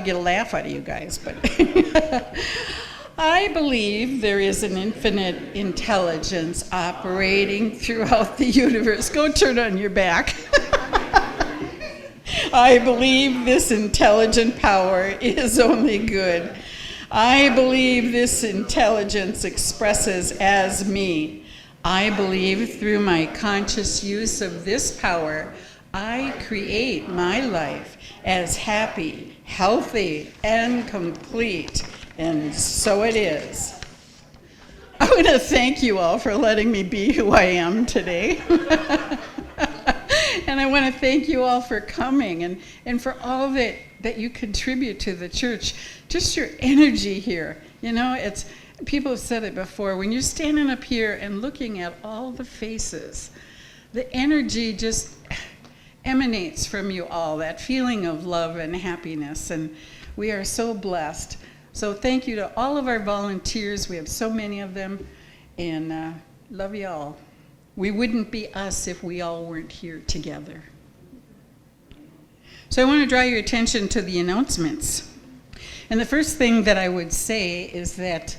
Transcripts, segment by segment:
get a laugh out of you guys, but I believe there is an infinite intelligence operating throughout the universe. Go turn on your back. I believe this intelligent power is only good. I believe this intelligence expresses as me. I believe through my conscious use of this power, I create my life as happy, healthy, and complete. And so it is. I want to thank you all for letting me be who I am today. And I want to thank you all for coming and for all that you contribute to the church. Just your energy here. You know, people have said it before. When you're standing up here and looking at all the faces, the energy just emanates from you all, that feeling of love and happiness. And we are so blessed. So thank you to all of our volunteers. We have so many of them, and love you all. We wouldn't be us if we all weren't here together. So I want to draw your attention to the announcements. And the first thing that I would say is that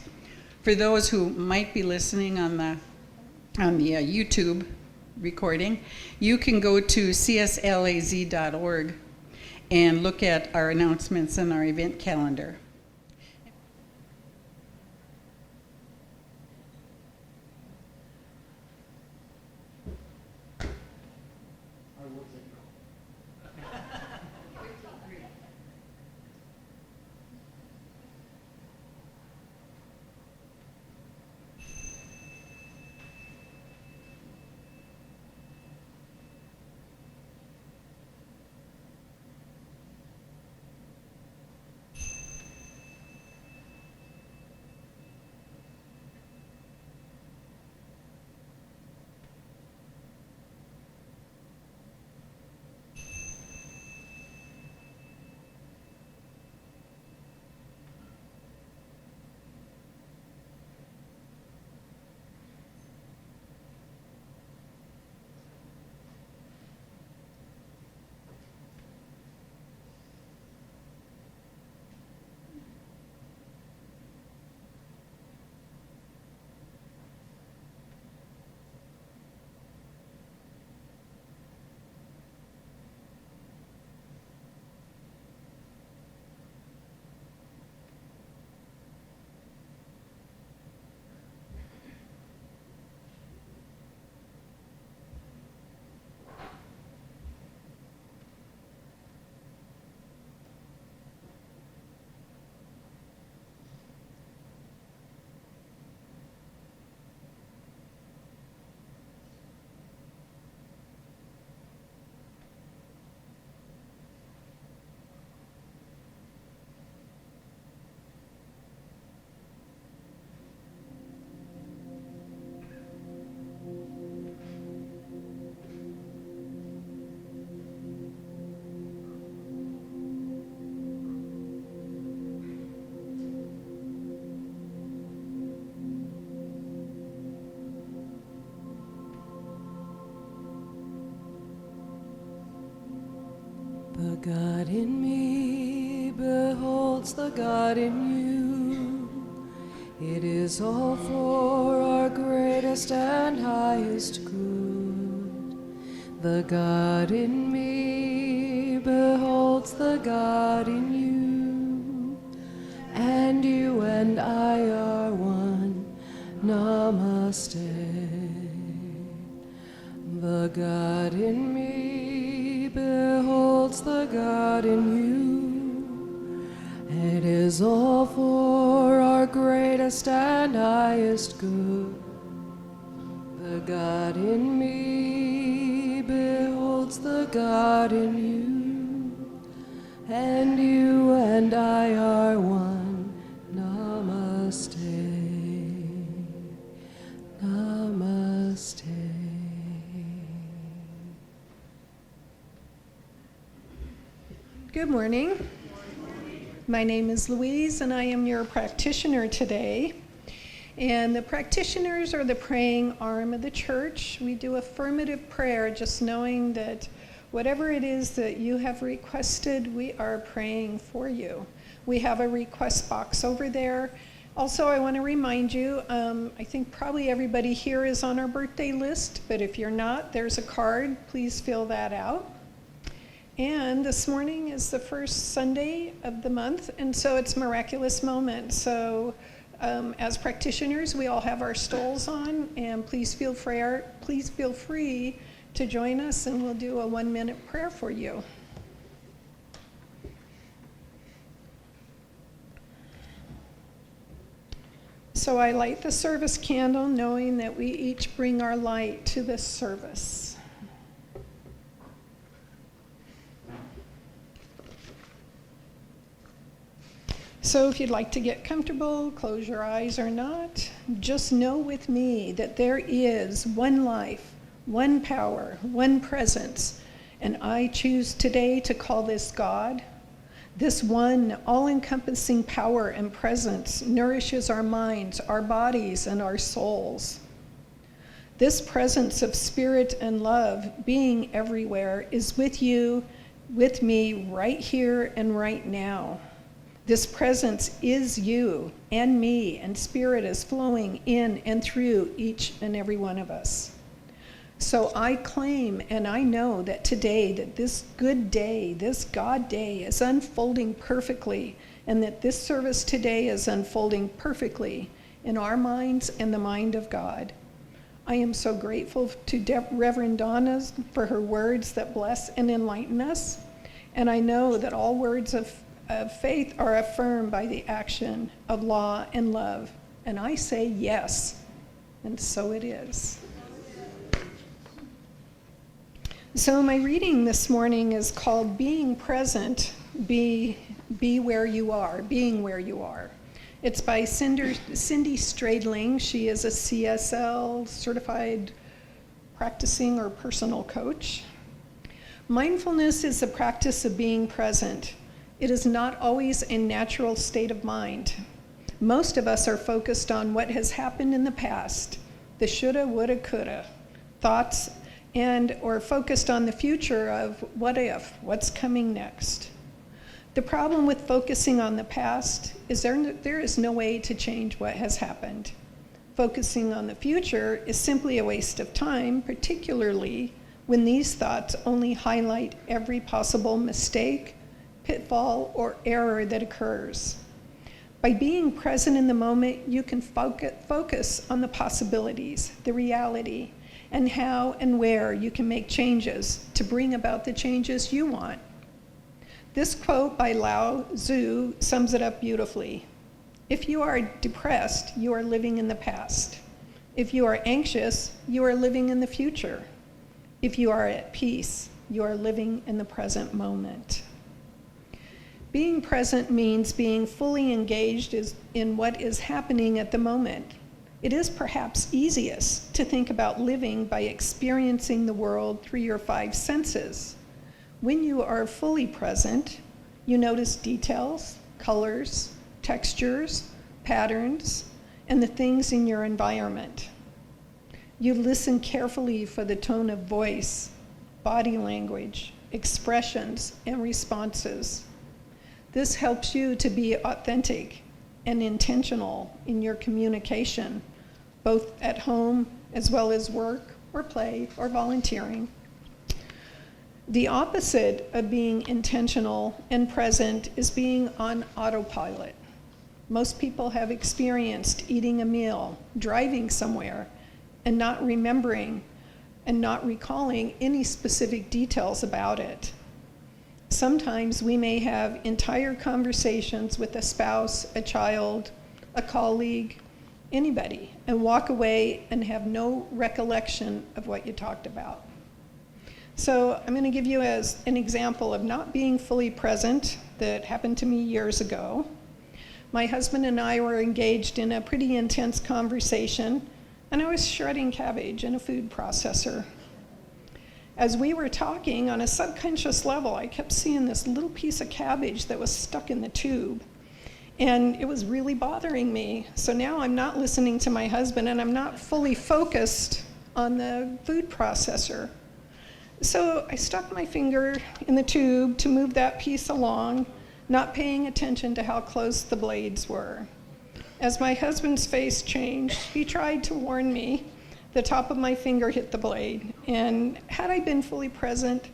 for those who might be listening on the YouTube recording, you can go to cslaz.org and look at our announcements and our event calendar. The God in me beholds the God in you. It is all for our greatest and highest good. The God in me beholds the God in you. And you and I are one. Namaste. The God in me beholds the God in you. It is all for our greatest and highest good. The God in me beholds the God in you. And you and I are one. Namaste. Namaste. Good morning. My name is Louise, and I am your practitioner today. And the practitioners are the praying arm of the church. We do affirmative prayer, just knowing that Whatever it is that you have requested, we are praying for you. We have a request box over there. Also, I want to remind you, I think probably everybody here is on our birthday list, but if you're not, there's a card. Please fill that out. And this morning is the first Sunday of the month, and so it's Miraculous Moment. So as practitioners, we all have our stoles on, and please feel free to join us, and we'll do a 1-minute prayer for you. So I light the service candle, knowing that we each bring our light to this service. So if you'd like to get comfortable, close your eyes or not, just know with me that there is one life, one power, one presence, and I choose today to call this God. This one all-encompassing power and presence nourishes our minds, our bodies, and our souls. This presence of spirit and love, being everywhere, is with you, with me, right here and right now. This presence is you and me, and spirit is flowing in and through each and every one of us. So I claim and I know that today, that this good day, this God day is unfolding perfectly, and that this service today is unfolding perfectly in our minds and the mind of God. I am so grateful to Reverend Donna for her words that bless and enlighten us, and I know that all words of faith are affirmed by the action of law and love, and I say yes, and so it is. So my reading this morning is called Being Present, Be Where You Are, Being Where You Are. It's by Cindy Stradling. She is a CSL, certified practicing or personal coach. Mindfulness is the practice of being present. It is not always a natural state of mind. Most of us are focused on what has happened in the past, the shoulda, woulda, coulda, thoughts, and or focused on the future of what if, what's coming next. The problem with focusing on the past is there is no way to change what has happened. Focusing on the future is simply a waste of time, particularly when these thoughts only highlight every possible mistake, pitfall, or error that occurs. By being present in the moment, you can focus on the possibilities, the reality, and how and where you can make changes to bring about the changes you want. This quote by Lao Tzu sums it up beautifully. If you are depressed, you are living in the past. If you are anxious, you are living in the future. If you are at peace, you are living in the present moment. Being present means being fully engaged in what is happening at the moment. It is perhaps easiest to think about living by experiencing the world through your 5 senses. When you are fully present, you notice details, colors, textures, patterns, and the things in your environment. You listen carefully for the tone of voice, body language, expressions, and responses. This helps you to be authentic and intentional in your communication, both at home as well as work or play or volunteering. The opposite of being intentional and present is being on autopilot. Most people have experienced eating a meal, driving somewhere, and not remembering and not recalling any specific details about it. Sometimes we may have entire conversations with a spouse, a child, a colleague, anybody, and walk away and have no recollection of what you talked about. So I'm going to give you as an example of not being fully present that happened to me years ago. My husband and I were engaged in a pretty intense conversation, and I was shredding cabbage in a food processor. As we were talking, on a subconscious level, I kept seeing this little piece of cabbage that was stuck in the tube. And it was really bothering me. So now I'm not listening to my husband, and I'm not fully focused on the food processor. So I stuck my finger in the tube to move that piece along, not paying attention to how close the blades were. As my husband's face changed, he tried to warn me. The top of my finger hit the blade, and had I been fully present,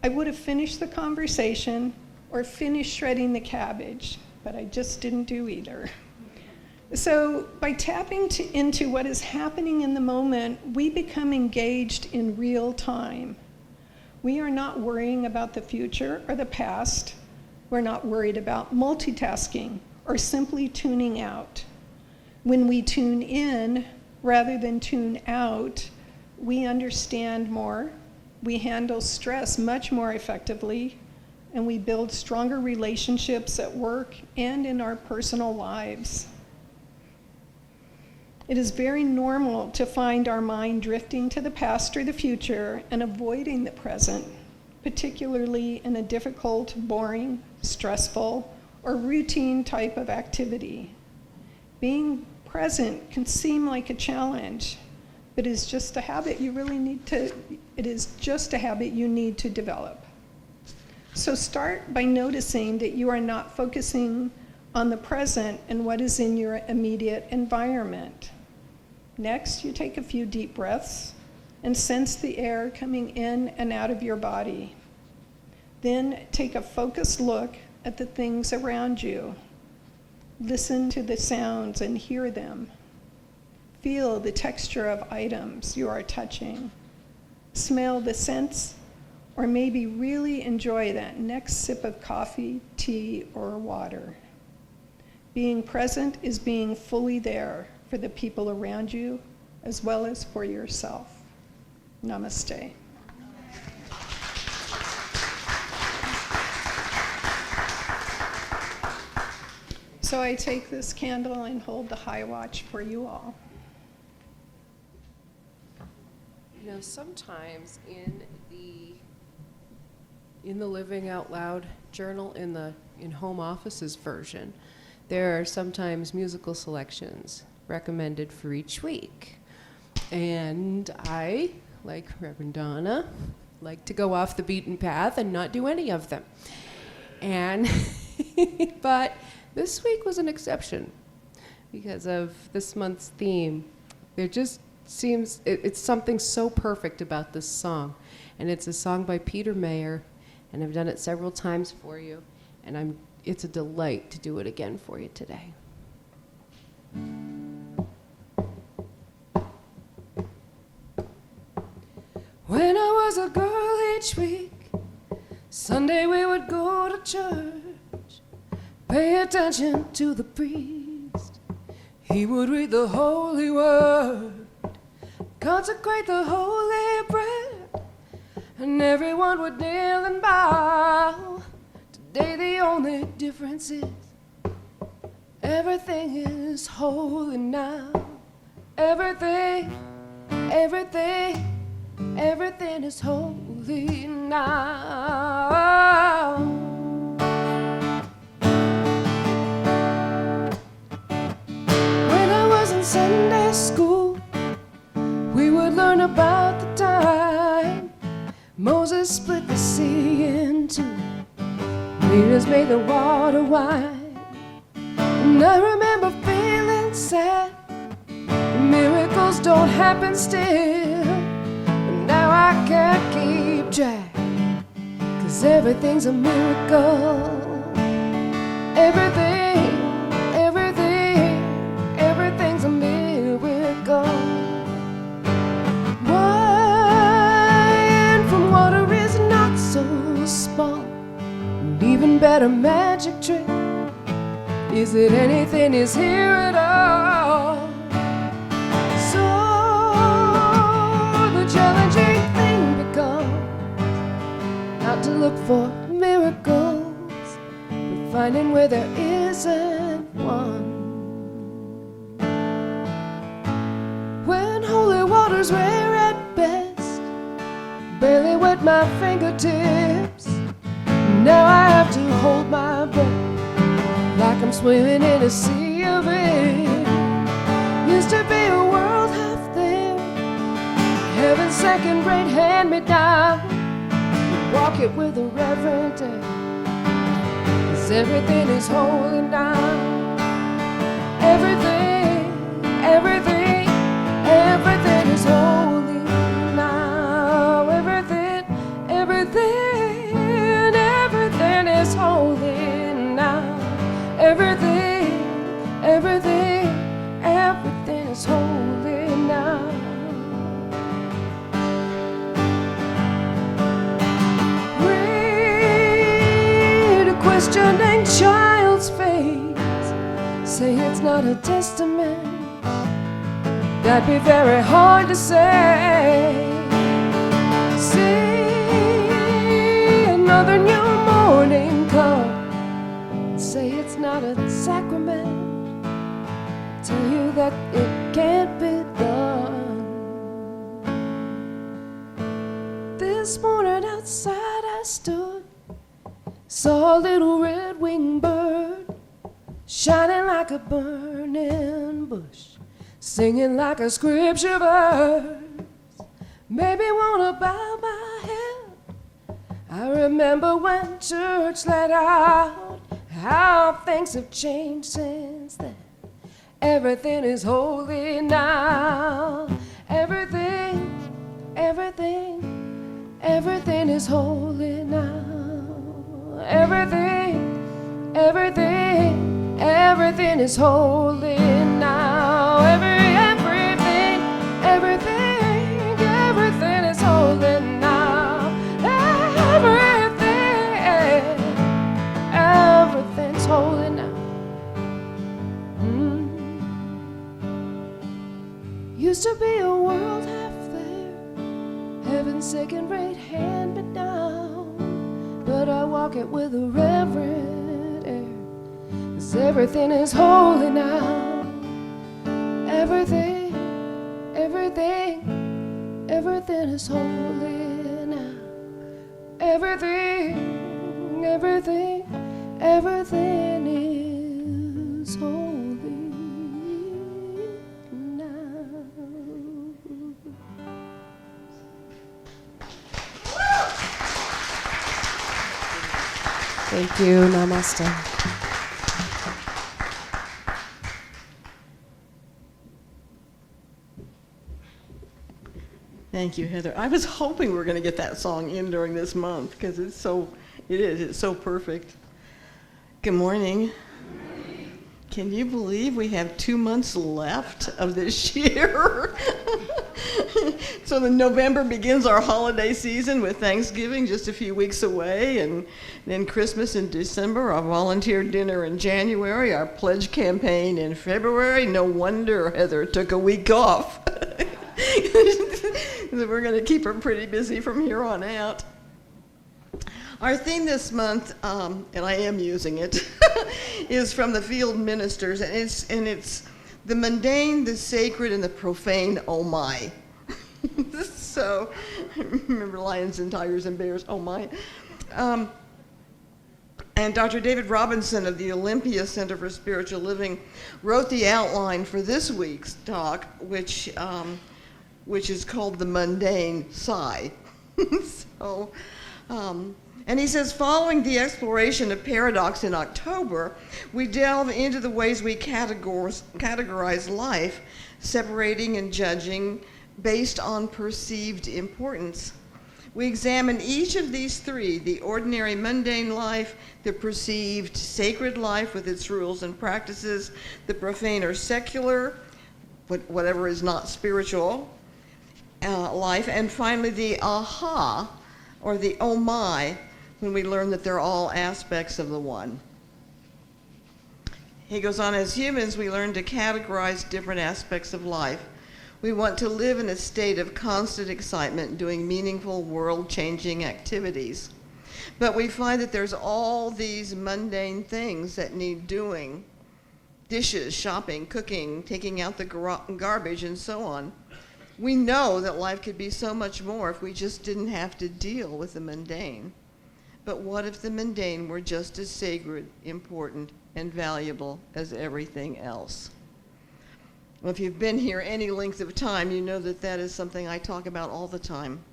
I would have finished the conversation or finished shredding the cabbage, but I just didn't do either. So by tapping into what is happening in the moment, we become engaged in real time. We are not worrying about the future or the past. We're not worried about multitasking or simply tuning out. When we tune in rather than tune out, we understand more, we handle stress much more effectively, and we build stronger relationships at work and in our personal lives. It is very normal to find our mind drifting to the past or the future and avoiding the present, particularly in a difficult, boring, stressful, or routine type of activity. Being present can seem like a challenge, but it is just a habit you need to develop. So start by noticing that you are not focusing on the present and what is in your immediate environment. Next, you take a few deep breaths and sense the air coming in and out of your body. Then take a focused look at the things around you. Listen to the sounds and hear them. Feel the texture of items you are touching. Smell the scents, or maybe really enjoy that next sip of coffee, tea, or water. Being present is being fully there for the people around you, as well as for yourself. Namaste. So I take this candle and hold the high watch for you all. You know, sometimes in the Living Out Loud journal, in Home Office's version, there are sometimes musical selections recommended for each week. And I, like Reverend Donna, like to go off the beaten path and not do any of them. And but this week was an exception because of this month's theme. There just seems, it's something so perfect about this song. And it's a song by Peter Mayer, and I've done it several times for you, and it's a delight to do it again for you today. When I was a girl each week, Sunday we would go to church. Pay attention to the priest. He would read the holy word, consecrate the holy bread, and everyone would kneel and bow. Today the only difference is everything is holy now. Everything is holy now. In Sunday school, we would learn about the time Moses split the sea in two, leaders made the water wine. And I remember feeling sad, miracles don't happen still, but now I can't keep track, 'cause everything's a miracle. Everything's a miracle. Wine from water is not so small. An even better magic trick is that anything is here at all. So the challenging thing becomes not to look for miracles, but finding where there isn't one. When holy waters were at best, barely wet my fingertips. Now I have to hold my breath like I'm swimming in a sea of it. Used to be a world half there, Heaven's second-rate hand-me-down. Walk it with a reverent air, 'cause everything is holy now. Everything, everything, everything is holy now. Everything, everything, everything is holy now. Everything, everything, everything is holy now. Read a questioning child's face, say it's not a testament. That'd be very hard to say. See another new morning come, say it's not a sacrament. Tell you that it can't be done. This morning outside I stood, saw a little red-winged bird shining like a burning bush, singing like a scripture verse. Made me wanna bow my head. I remember when church let out, how things have changed since then. Everything is holy now. Everything, everything, everything is holy now. Everything, everything, everything is holy now. Everything, everything, everything is holy now. Everything, everything's holy now. Used to be a world half there, heaven's second-rate hand-me-down, but I walk it with a reverent air, 'cause everything is holy now. Everything, everything, everything is holy now. Everything, everything, everything is holy now. Thank you. Namaste. Thank you, Heather. I was hoping we were going to get that song in during this month because it's so perfect. Good morning. Can you believe we have 2 months left of this year? So the November begins our holiday season with Thanksgiving just a few weeks away, and then Christmas in December, our volunteer dinner in January, our pledge campaign in February. No wonder Heather took a week off. We're going to keep her pretty busy from here on out. Our theme this month, and I am using it, is from the Field Ministers, and it's the mundane, the sacred, and the profane. Oh my! So, remember lions and tigers and bears. Oh my! And Dr. David Robinson of the Olympia Center for Spiritual Living wrote the outline for this week's talk, which is called the Mundane, Sigh. And he says, following the exploration of paradox in October, we delve into the ways we categorize life, separating and judging based on perceived importance. We examine each of these three, the ordinary mundane life, the perceived sacred life with its rules and practices, the profane or secular, whatever is not spiritual, life, and finally the aha, or the oh my, when we learn that they're all aspects of the one. He goes on, as humans, we learn to categorize different aspects of life. We want to live in a state of constant excitement, doing meaningful, world-changing activities. But we find that there's all these mundane things that need doing. Dishes, shopping, cooking, taking out the garbage, and so on. We know that life could be so much more if we just didn't have to deal with the mundane. But what if the mundane were just as sacred, important, and valuable as everything else? Well, if you've been here any length of time, you know that that is something I talk about all the time.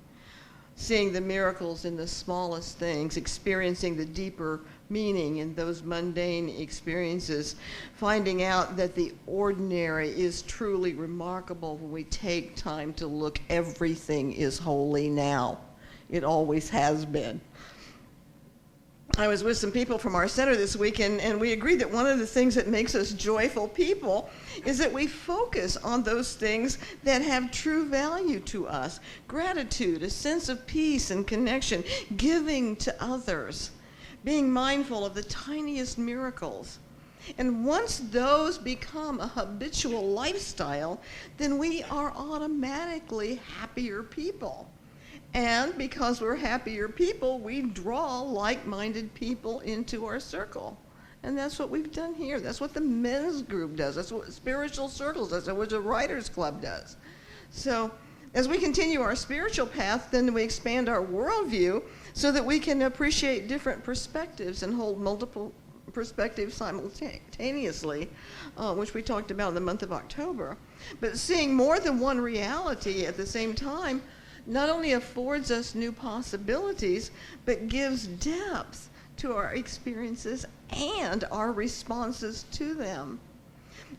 Seeing the miracles in the smallest things, experiencing the deeper meaning in those mundane experiences, finding out that the ordinary is truly remarkable when we take time to look. Everything is holy now. It always has been. I was with some people from our center this week, and we agreed that one of the things that makes us joyful people is that we focus on those things that have true value to us. Gratitude, a sense of peace and connection, giving to others, being mindful of the tiniest miracles. And once those become a habitual lifestyle, then we are automatically happier people. And because we're happier people, we draw like-minded people into our circle. And that's what we've done here. That's what the men's group does. That's what Spiritual Circles does. That's what the Writers Club does. So as we continue our spiritual path, then we expand our worldview so that we can appreciate different perspectives and hold multiple perspectives simultaneously, which we talked about in the month of October. But seeing more than one reality at the same time not only affords us new possibilities, but gives depth to our experiences and our responses to them.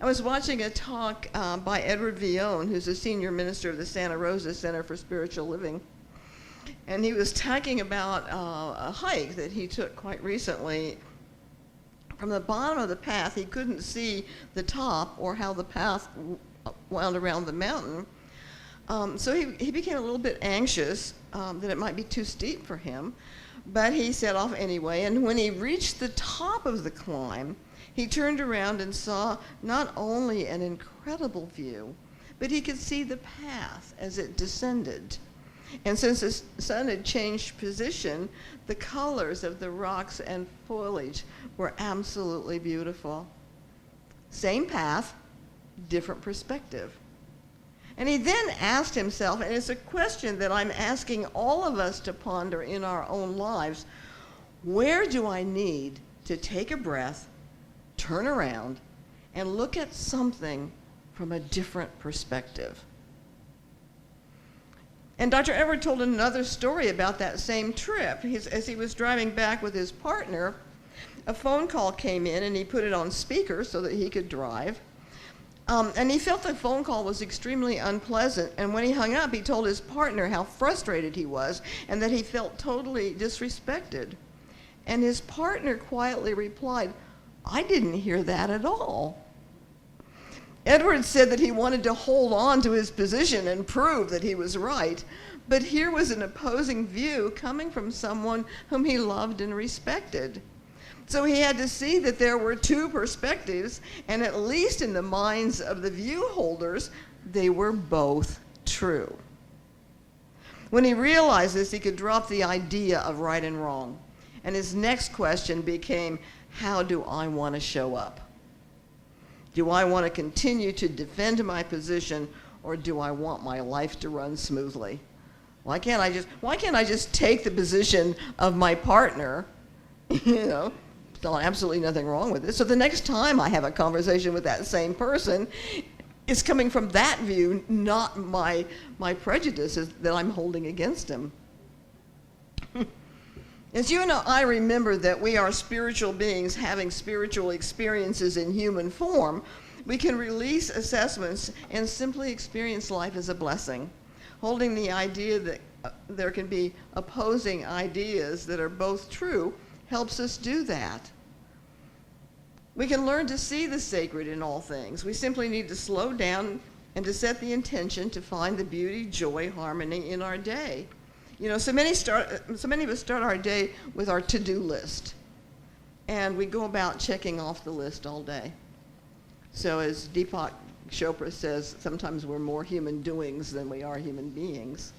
I was watching a talk by Edward Villone, who's a senior minister of the Santa Rosa Center for Spiritual Living. And he was talking about a hike that he took quite recently. From the bottom of the path, he couldn't see the top or how the path wound around the mountain. So he became a little bit anxious that it might be too steep for him, but he set off anyway. And when he reached the top of the climb, he turned around and saw not only an incredible view, but he could see the path as it descended. And since the sun had changed position, the colors of the rocks and foliage were absolutely beautiful. Same path, different perspective. And he then asked himself, and it's a question that I'm asking all of us to ponder in our own lives, where do I need to take a breath, turn around, and look at something from a different perspective? And Dr. Edward told another story about that same trip. As he was driving back with his partner, a phone call came in, and he put it on speaker so that he could drive. And he felt the phone call was extremely unpleasant. And when he hung up, he told his partner how frustrated he was and that he felt totally disrespected. And his partner quietly replied, "I didn't hear that at all." Edward said that he wanted to hold on to his position and prove that he was right. But here was an opposing view coming from someone whom he loved and respected. So he had to see that there were two perspectives, and at least in the minds of the view holders, they were both true. When he realized this, he could drop the idea of right and wrong. And his next question became, how do I want to show up? Do I want to continue to defend my position, or do I want my life to run smoothly? Why can't I just take the position of my partner, absolutely nothing wrong with it. So the next time I have a conversation with that same person, it's coming from that view, not my prejudices that I'm holding against him. As you and I remember that we are spiritual beings having spiritual experiences in human form, we can release assessments and simply experience life as a blessing, holding the idea that there can be opposing ideas that are both true helps us do that. We can learn to see the sacred in all things. We simply need to slow down and to set the intention to find the beauty, joy, harmony in our day. So many of us start our day with our to-do list, and we go about checking off the list all day. So as Deepak Chopra says, sometimes we're more human doings than we are human beings.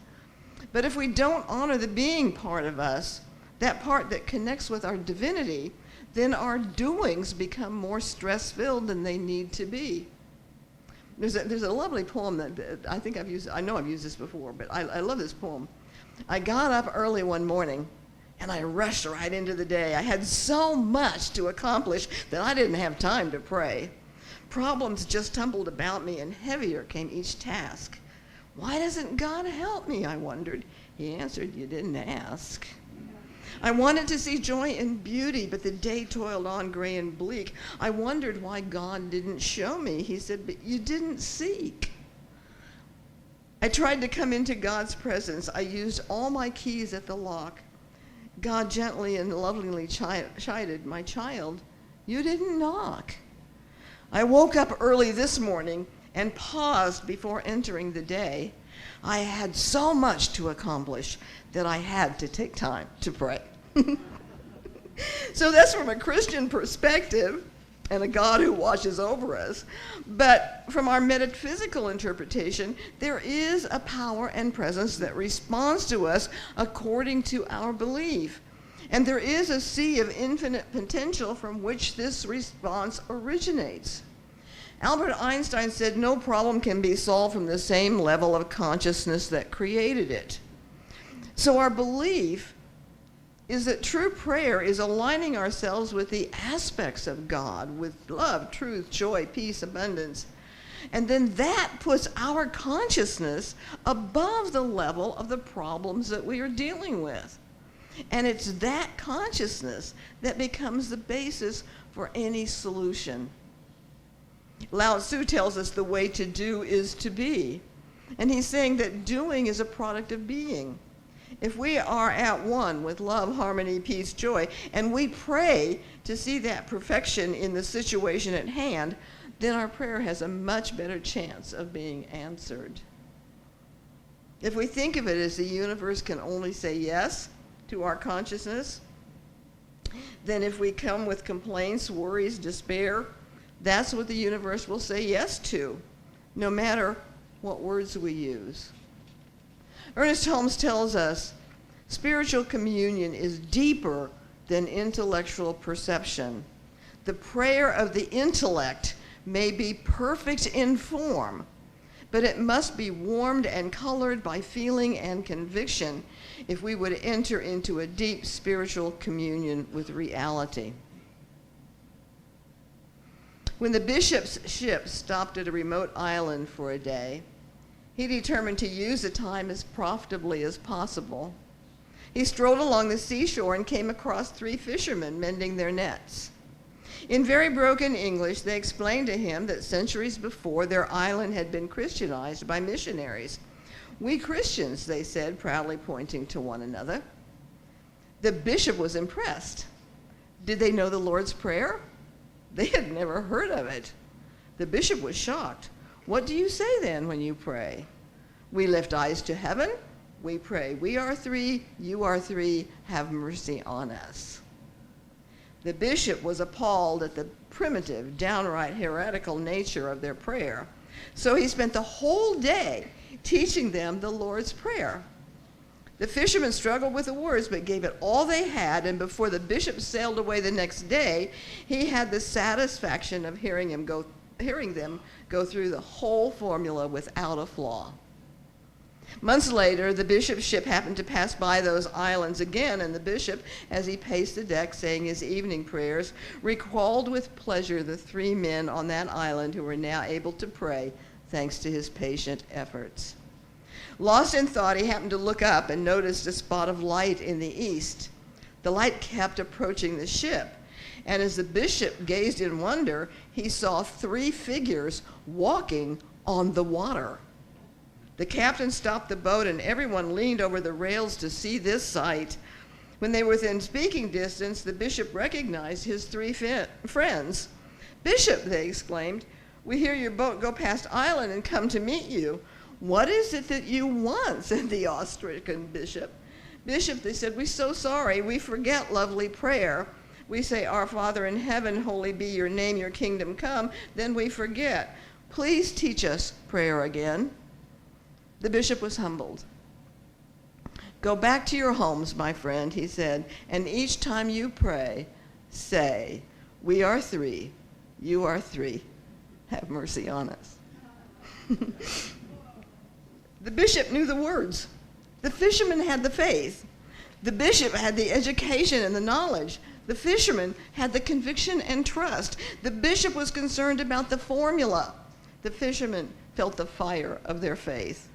But if we don't honor the being part of us, that part that connects with our divinity, then our doings become more stress-filled than they need to be. There's a lovely poem that I think I've used. I know I've used this before, but I love this poem. I got up early one morning, and I rushed right into the day. I had so much to accomplish that I didn't have time to pray. Problems just tumbled about me, and heavier came each task. Why doesn't God help me, I wondered. He answered, you didn't ask. I wanted to see joy and beauty, but the day toiled on gray and bleak. I wondered why God didn't show me. He said, but you didn't seek. I tried to come into God's presence. I used all my keys at the lock. God gently and lovingly chided, my child, you didn't knock. I woke up early this morning and paused before entering the day. I had so much to accomplish that I had to take time to pray. So that's from a Christian perspective and a God who watches over us. But from our metaphysical interpretation, there is a power and presence that responds to us according to our belief. And there is a sea of infinite potential from which this response originates. Albert Einstein said no problem can be solved from the same level of consciousness that created it. So our belief is that true prayer is aligning ourselves with the aspects of God, with love, truth, joy, peace, abundance. And then that puts our consciousness above the level of the problems that we are dealing with. And it's that consciousness that becomes the basis for any solution. Lao Tzu tells us the way to do is to be. And he's saying that doing is a product of being. If we are at one with love, harmony, peace, joy, and we pray to see that perfection in the situation at hand, then our prayer has a much better chance of being answered. If we think of it as the universe can only say yes to our consciousness, then if we come with complaints, worries, despair, that's what the universe will say yes to, no matter what words we use. Ernest Holmes tells us spiritual communion is deeper than intellectual perception. The prayer of the intellect may be perfect in form, but it must be warmed and colored by feeling and conviction if we would enter into a deep spiritual communion with reality. When the bishop's ship stopped at a remote island for a day, he determined to use the time as profitably as possible. He strolled along the seashore and came across 3 fishermen mending their nets. In very broken English, they explained to him that centuries before, their island had been Christianized by missionaries. We Christians, they said, proudly pointing to one another. The bishop was impressed. Did they know the Lord's Prayer? They had never heard of it. The bishop was shocked. What do you say then when you pray? We lift eyes to heaven. We pray, we are 3, you are 3, have mercy on us. The bishop was appalled at the primitive, downright heretical nature of their prayer. So he spent the whole day teaching them the Lord's Prayer. The fishermen struggled with the words, but gave it all they had, and before the bishop sailed away the next day, he had the satisfaction of hearing them go through the whole formula without a flaw. Months later, the bishop's ship happened to pass by those islands again, and the bishop, as he paced the deck saying his evening prayers, recalled with pleasure the 3 men on that island who were now able to pray thanks to his patient efforts. Lost in thought, he happened to look up and noticed a spot of light in the east. The light kept approaching the ship, and as the bishop gazed in wonder, he saw 3 figures walking on the water. The captain stopped the boat, and everyone leaned over the rails to see this sight. When they were within speaking distance, the bishop recognized his 3 friends. "Bishop," they exclaimed, "we hear your boat go past island and come to meet you. What is it that you want?" said the awe-stricken bishop. "Bishop," they said, "we're so sorry. We forget lovely prayer. We say, 'Our Father in heaven, holy be your name, your kingdom come,' then we forget. Please teach us prayer again." The bishop was humbled. "Go back to your homes, my friend," he said, "and each time you pray, say, 'We are 3, you are 3, have mercy on us.'" The bishop knew the words. The fisherman had the faith. The bishop had the education and the knowledge. The fisherman had the conviction and trust. The bishop was concerned about the formula. The fisherman felt the fire of their faith.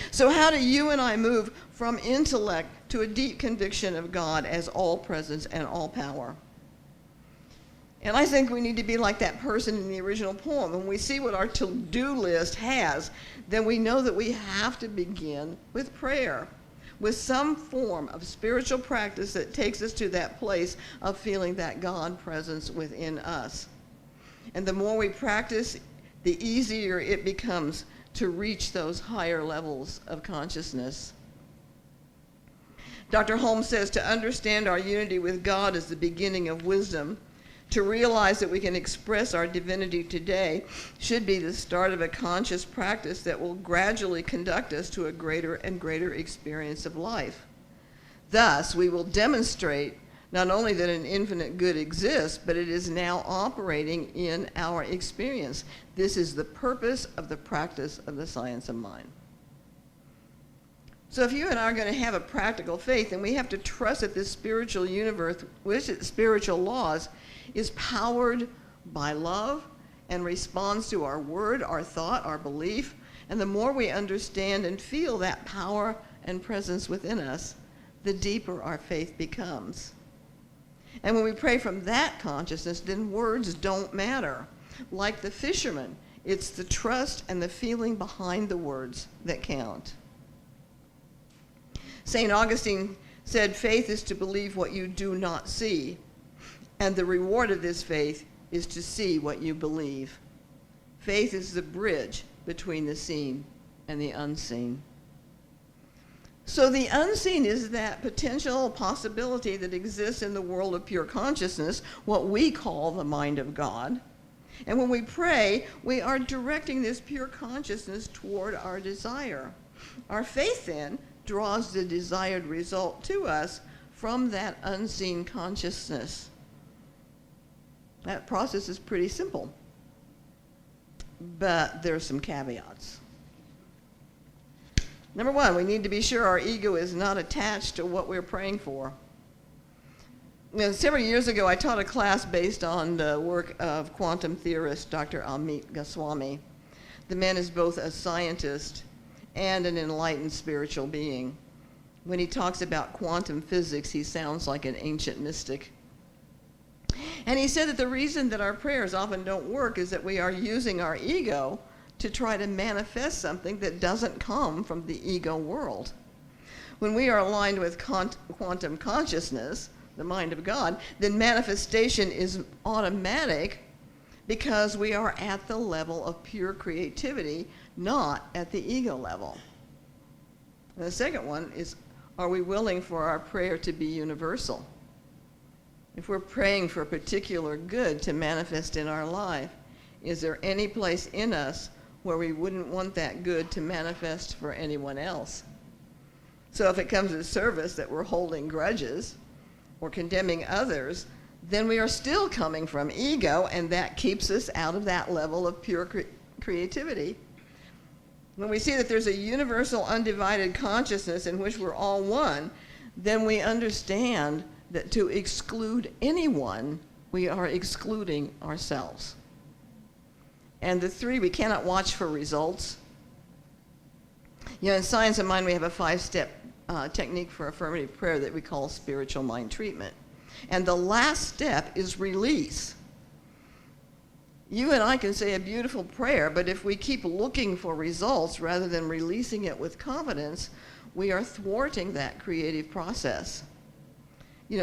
So how do you and I move from intellect to a deep conviction of God as all presence and all power? And I think we need to be like that person in the original poem. When we see what our to-do list has, then we know that we have to begin with prayer, with some form of spiritual practice that takes us to that place of feeling that God presence within us. And the more we practice, the easier it becomes to reach those higher levels of consciousness. Dr. Holmes says to understand our unity with God is the beginning of wisdom. To realize that we can express our divinity today should be the start of a conscious practice that will gradually conduct us to a greater and greater experience of life. Thus, we will demonstrate not only that an infinite good exists, but it is now operating in our experience. This is the purpose of the practice of the science of mind. So if you and I are going to have a practical faith, then we have to trust that this spiritual universe, with its spiritual laws, is powered by love and responds to our word, our thought, our belief. And the more we understand and feel that power and presence within us, the deeper our faith becomes. And when we pray from that consciousness, then words don't matter. Like the fisherman, it's the trust and the feeling behind the words that count. St. Augustine said, faith is to believe what you do not see, and the reward of this faith is to see what you believe. Faith is the bridge between the seen and the unseen. So the unseen is that potential possibility that exists in the world of pure consciousness, what we call the mind of God. And when we pray, we are directing this pure consciousness toward our desire. Our faith then draws the desired result to us from that unseen consciousness. That process is pretty simple, but there are some caveats. Number one, we need to be sure our ego is not attached to what we're praying for. Several years ago, I taught a class based on the work of quantum theorist Dr. Amit Goswami. The man is both a scientist and an enlightened spiritual being. When he talks about quantum physics, he sounds like an ancient mystic. And he said that the reason that our prayers often don't work is that we are using our ego to try to manifest something that doesn't come from the ego world. When we are aligned with quantum consciousness, the mind of God, then manifestation is automatic because we are at the level of pure creativity, not at the ego level. And the second one is, are we willing for our prayer to be universal? If we're praying for a particular good to manifest in our life, is there any place in us where we wouldn't want that good to manifest for anyone else? So if it comes to service that we're holding grudges or condemning others, then we are still coming from ego, and that keeps us out of that level of pure creativity. When we see that there's a universal undivided consciousness in which we're all one, then we understand that to exclude anyone, we are excluding ourselves. And the three, we cannot watch for results. In Science of Mind, we have a 5-step technique for affirmative prayer that we call spiritual mind treatment. And the last step is release. You and I can say a beautiful prayer, but if we keep looking for results rather than releasing it with confidence, we are thwarting that creative process.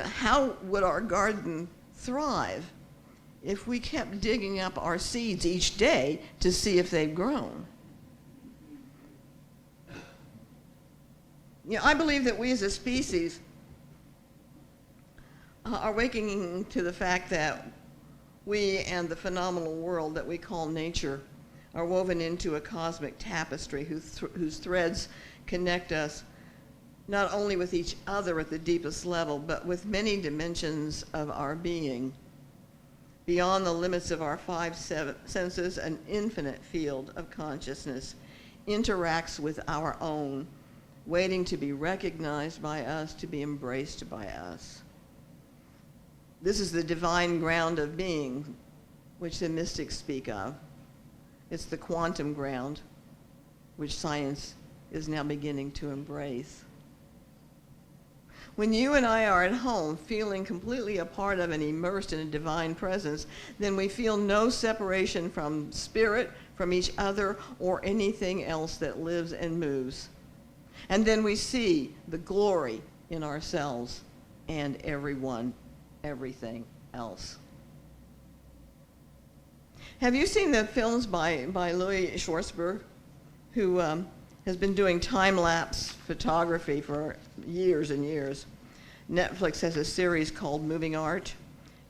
How would our garden thrive if we kept digging up our seeds each day to see if they've grown? I believe that we as a species are waking to the fact that we and the phenomenal world that we call nature are woven into a cosmic tapestry whose threads connect us not only with each other at the deepest level, but with many dimensions of our being. Beyond the limits of our 5 senses, an infinite field of consciousness interacts with our own, waiting to be recognized by us, to be embraced by us. This is the divine ground of being, which the mystics speak of. It's the quantum ground, which science is now beginning to embrace. When you and I are at home, feeling completely a part of and immersed in a divine presence, then we feel no separation from spirit, from each other, or anything else that lives and moves. And then we see the glory in ourselves and everyone, everything else. Have you seen the films by Louis Schwartzberg, who has been doing time-lapse photography for years and years? Netflix has a series called Moving Art,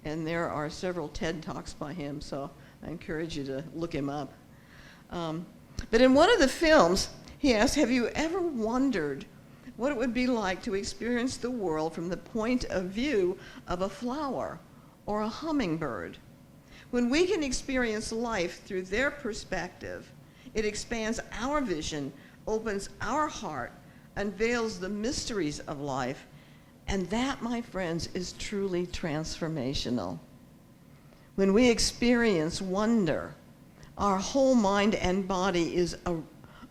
and there are several TED Talks by him, so I encourage you to look him up. But in one of the films, he asked, have you ever wondered what it would be like to experience the world from the point of view of a flower or a hummingbird? When we can experience life through their perspective, it expands our vision, opens our heart, unveils the mysteries of life, and that, my friends, is truly transformational. When we experience wonder, our whole mind and body is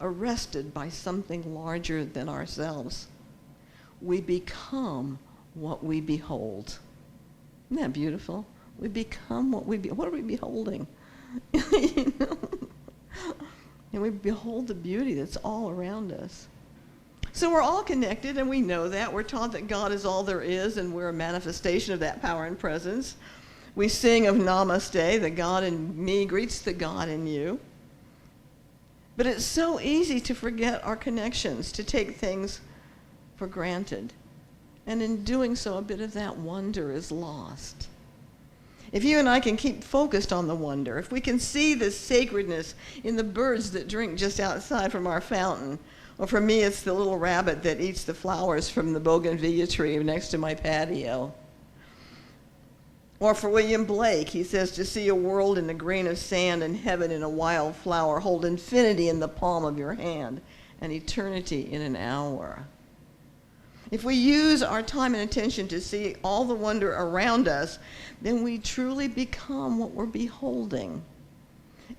arrested by something larger than ourselves. We become what we behold. Isn't that beautiful? We become what what are we beholding? You know? And we behold the beauty that's all around us. So we're all connected, and we know that. We're taught that God is all there is, and we're a manifestation of that power and presence. We sing of Namaste, the God in me greets the God in you. But it's so easy to forget our connections, to take things for granted. And in doing so, a bit of that wonder is lost. If you and I can keep focused on the wonder, if we can see the sacredness in the birds that drink just outside from our fountain, or for me, it's the little rabbit that eats the flowers from the bougainvillea tree next to my patio. Or for William Blake, he says, to see a world in a grain of sand and heaven in a wild flower, hold infinity in the palm of your hand and eternity in an hour. If we use our time and attention to see all the wonder around us, then we truly become what we're beholding.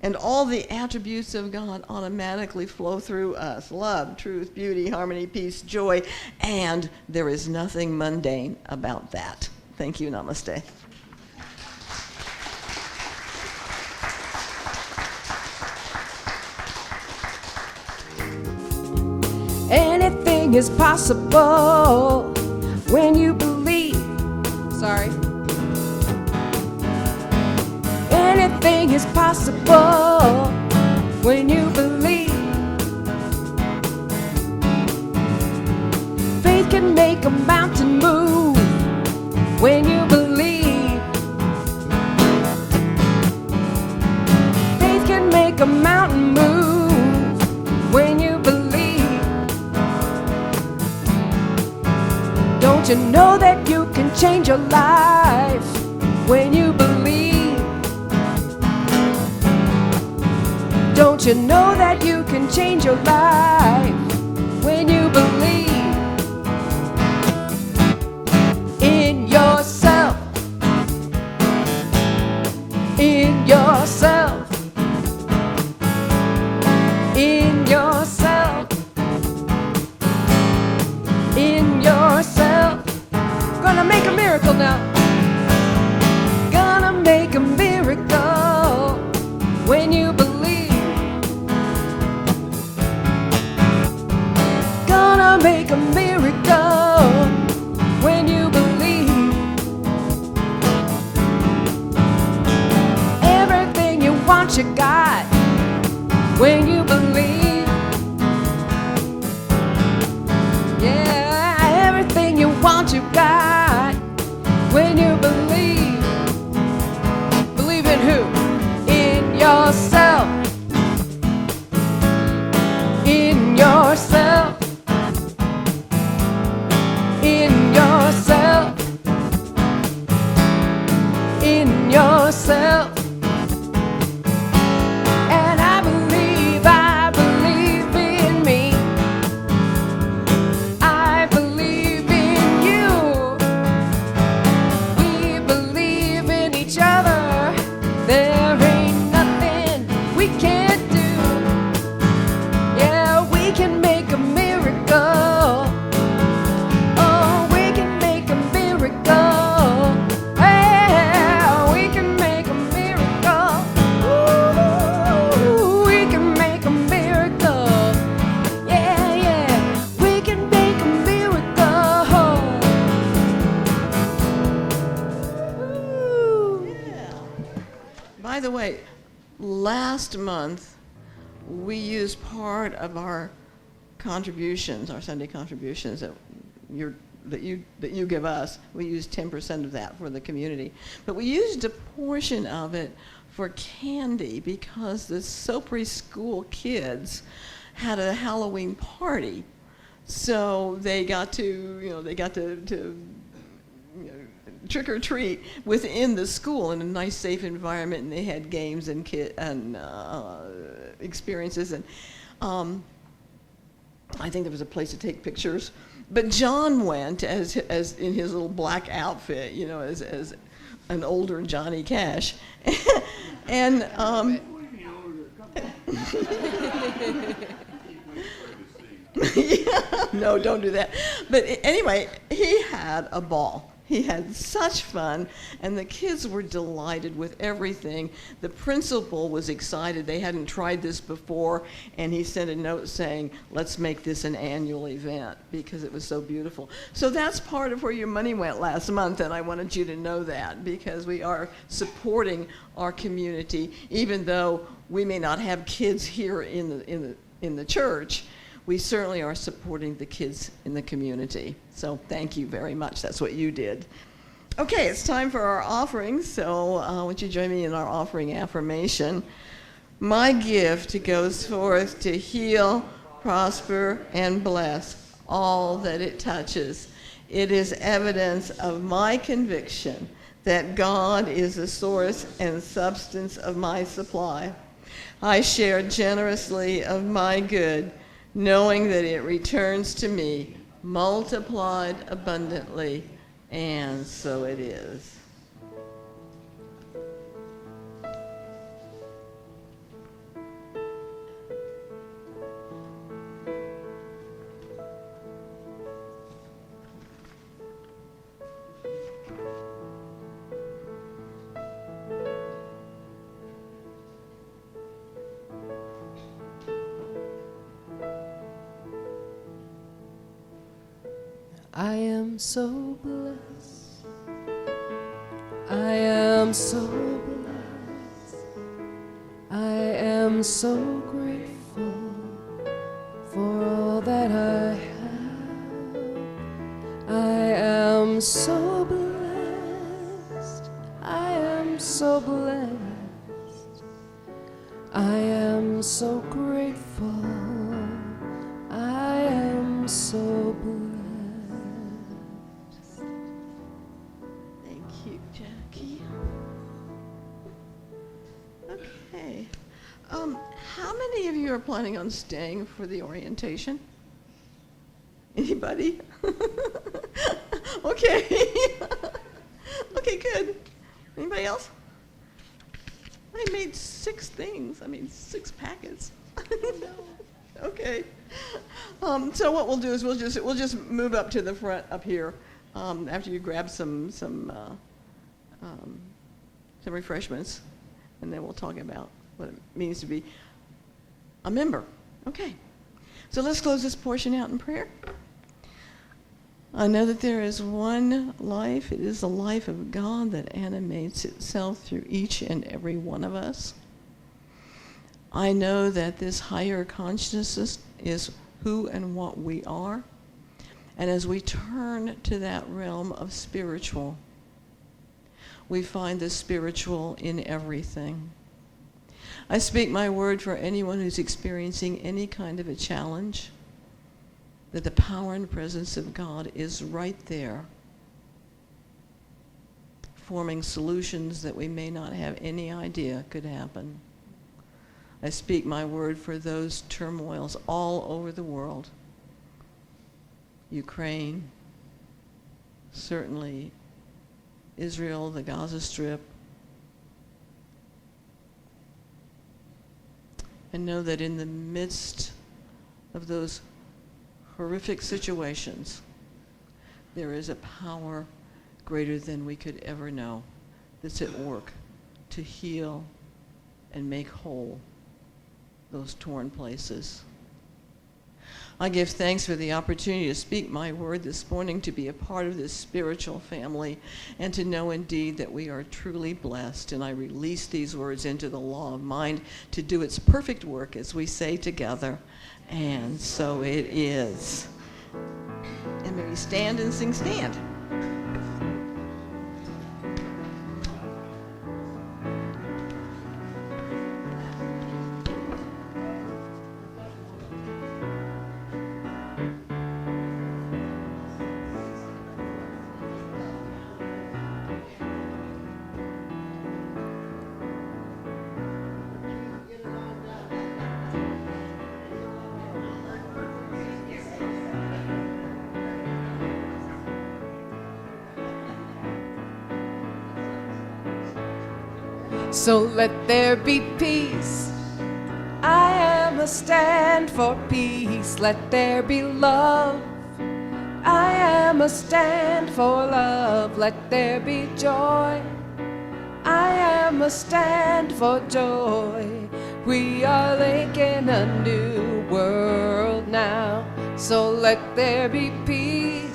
And all the attributes of God automatically flow through us. Love, truth, beauty, harmony, peace, joy, and there is nothing mundane about that. Thank you. Namaste. Anything is possible when you believe. Sorry. Anything is possible when you believe. Faith can make a mountain move when you believe. Faith can make a mountain move when you believe. Don't you know that you can change your life when you believe? Don't you know that you can change your life when you believe in yourself, in yourself, in yourself, in yourself? Gonna make a miracle now. Gonna make a miracle when you believe. Gonna make a miracle when you believe. Everything you want you got when you believe. Yeah, everything you want you got when you believe. Believe in who? In yourself. In yourself. In yourself. In yourself. And I believe in me. I believe in you. We believe. By the way, last month we used part of our contributions, our Sunday contributions that you give us. We used 10% of that for the community, but we used a portion of it for candy because the Sopry School kids had a Halloween party, so they got to trick or treat within the school in a nice, safe environment, and they had games and experiences, and I think there was a place to take pictures. But John went as in his little black outfit, as an older Johnny Cash, and yeah, no, don't do that. But anyway, he had a ball. He had such fun, and the kids were delighted with everything. The principal was excited. They hadn't tried this before, and he sent a note saying, let's make this an annual event because it was so beautiful. So that's part of where your money went last month, and I wanted you to know that because we are supporting our community, even though we may not have kids here in the church. We certainly are supporting the kids in the community. So thank you very much. That's what you did. Okay, it's time for our offering. So won't you join me in our offering affirmation? My gift goes forth to heal, prosper, and bless all that it touches. It is evidence of my conviction that God is the source and substance of my supply. I share generously of my good, knowing that it returns to me multiplied abundantly, and so it is. I am so blessed. I am so blessed. I am so grateful for all that I have. I am so blessed. I am so blessed. I am so grateful. I am so blessed. Okay. How many of you are planning on staying for the orientation? Anybody? Okay. Okay, good. Anybody else? I made 6 things. 6 packets. Okay. So what we'll do is we'll just move up to the front up here after you grab some refreshments, and then we'll talk about what it means to be a member. Okay. So let's close this portion out in prayer. I know that there is one life. It is the life of God that animates itself through each and every one of us. I know that this higher consciousness is who and what we are. And as we turn to that realm of spiritual, we find the spiritual in everything. I speak my word for anyone who's experiencing any kind of a challenge, that the power and presence of God is right there, forming solutions that we may not have any idea could happen. I speak my word for those turmoils all over the world. Ukraine, certainly Israel, the Gaza Strip. And know that in the midst of those horrific situations, there is a power greater than we could ever know that's at work to heal and make whole those torn places. I give thanks for the opportunity to speak my word this morning, to be a part of this spiritual family, and to know indeed that we are truly blessed. And I release these words into the law of mind to do its perfect work, as we say together. And so it is. And may we stand and sing Stand. So let there be peace. I am a stand for peace. Let there be love. I am a stand for love. Let there be joy. I am a stand for joy. We are making a new world now. So let there be peace.